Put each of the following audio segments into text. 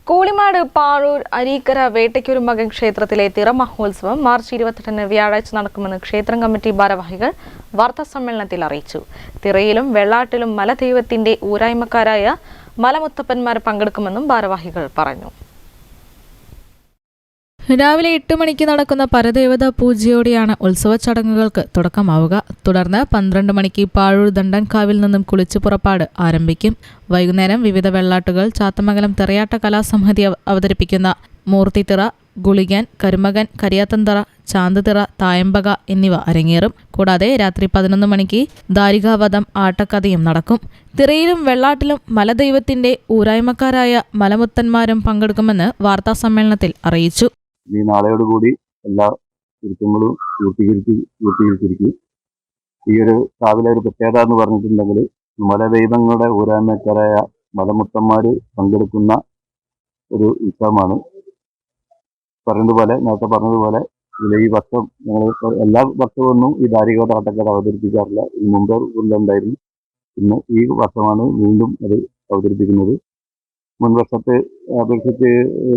കൂളിമാട് പാഴൂർ അരീക്കര വേട്ടയ്ക്കൊരു മകൻ ക്ഷേത്രത്തിലെ തിറ മഹോത്സവം മാർച്ച് 28 വ്യാഴാഴ്ച നടക്കുമെന്ന് ക്ഷേത്രം കമ്മിറ്റി ഭാരവാഹികൾ വാർത്താസമ്മേളനത്തിൽ അറിയിച്ചു. തിറയിലും വെള്ളാട്ടിലും മലദൈവത്തിന്റെ ഊരായ്മക്കാരായ മലമുത്തപ്പന്മാർ പങ്കെടുക്കുമെന്നും ഭാരവാഹികൾ പറഞ്ഞു. രാവിലെ 8 മണിക്ക് നടക്കുന്ന പരദേവതാ പൂജയോടെയാണ് ഉത്സവ ചടങ്ങുകൾക്ക് തുടക്കമാവുക. തുടർന്ന് 12 മണിക്ക് പാഴൂർ ദണ്ടൻകാവിൽ നിന്നും കുളിച്ചു പുറപ്പാട് ആരംഭിക്കും. വൈകുന്നേരം വിവിധ വെള്ളാട്ടുകൾ ചാത്തമംഗലം തെറയാട്ട കലാസമിതി അവതരിപ്പിക്കുന്ന മൂർത്തിത്തിറ, ഗുളികൻ, കരുമകൻ, കരിയാത്തൻതിറ, ചാന്തുതിറ, തായമ്പക എന്നിവ അരങ്ങേറും. കൂടാതെ രാത്രി 11 മണിക്ക് ദാരികാവധം ആട്ടക്കഥയും നടക്കും. തിറയിലും വെള്ളാട്ടിലും മലദൈവത്തിന്റെ ഊരായ്മക്കാരായ മലമുത്തന്മാരും പങ്കെടുക്കുമെന്ന് വാർത്താസമ്മേളനത്തിൽ അറിയിച്ചു. ഈ നാളെയോടുകൂടി എല്ലാ ഒരുക്കങ്ങളും പൂർത്തീകരിച്ചിരിക്കും. ഈ ഒരു കാവിലെ ഒരു പ്രത്യേകത എന്ന് പറഞ്ഞിട്ടുണ്ടെങ്കിൽ മലദൈവങ്ങളുടെ ഊരായ്മക്കാരായ മലമുത്തന്മാർ പങ്കെടുക്കുന്ന ഒരു ഉത്സവമാണ്. നേരത്തെ പറഞ്ഞതുപോലെ ഈ വർഷം ഞങ്ങൾ എല്ലാ വർഷമൊന്നും ഈ ദാരിക ആട്ടക്കഥ അവതരിപ്പിക്കാറില്ല. ഇത് മുമ്പ് ഉണ്ടായിരുന്നു. ഇന്ന് ഈ വർഷമാണ് വീണ്ടും അത് അവതരിപ്പിക്കുന്നത്. മുൻ വർഷത്തെ അപേക്ഷിച്ച്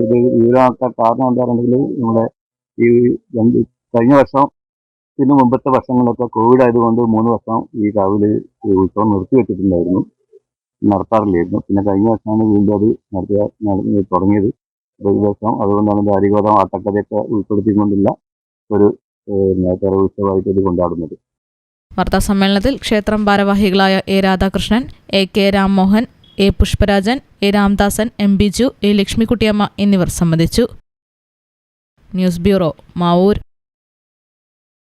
ഇത് വീഴാക്കാൻ കാരണം എന്താണെന്നുണ്ടെങ്കിൽ നമ്മുടെ ഈ കഴിഞ്ഞ വർഷത്തിന് മുമ്പത്തെ വർഷങ്ങളൊക്കെ കോവിഡ് ആയതുകൊണ്ട് 3 വർഷം ഈ കാവിൽ ഉത്സവം നിർത്തിവെച്ചിട്ടുണ്ടായിരുന്നു, നടത്താറില്ലായിരുന്നു. പിന്നെ കഴിഞ്ഞ വർഷമാണ് വീണ്ടും അത് തുടങ്ങിയത്. ഒരു വർഷം അതുകൊണ്ടാണ് ദാരികോധം ആട്ടക്കഥയൊക്കെ ഉൾപ്പെടുത്തിക്കൊണ്ടുള്ള ഒരു ഉത്സവമായിട്ട് ഇത് കൊണ്ടാടുന്നത്. വാർത്താസമ്മേളനത്തിൽ ക്ഷേത്രം ഭാരവാഹികളായ A Radhakrishnan, A K Rammohan, A Pushparajan, A Ramdasan, M Biju, A Lakshmikuttyamma എന്നിവർ സംബന്ധിച്ചു. News bureau, Mavoor.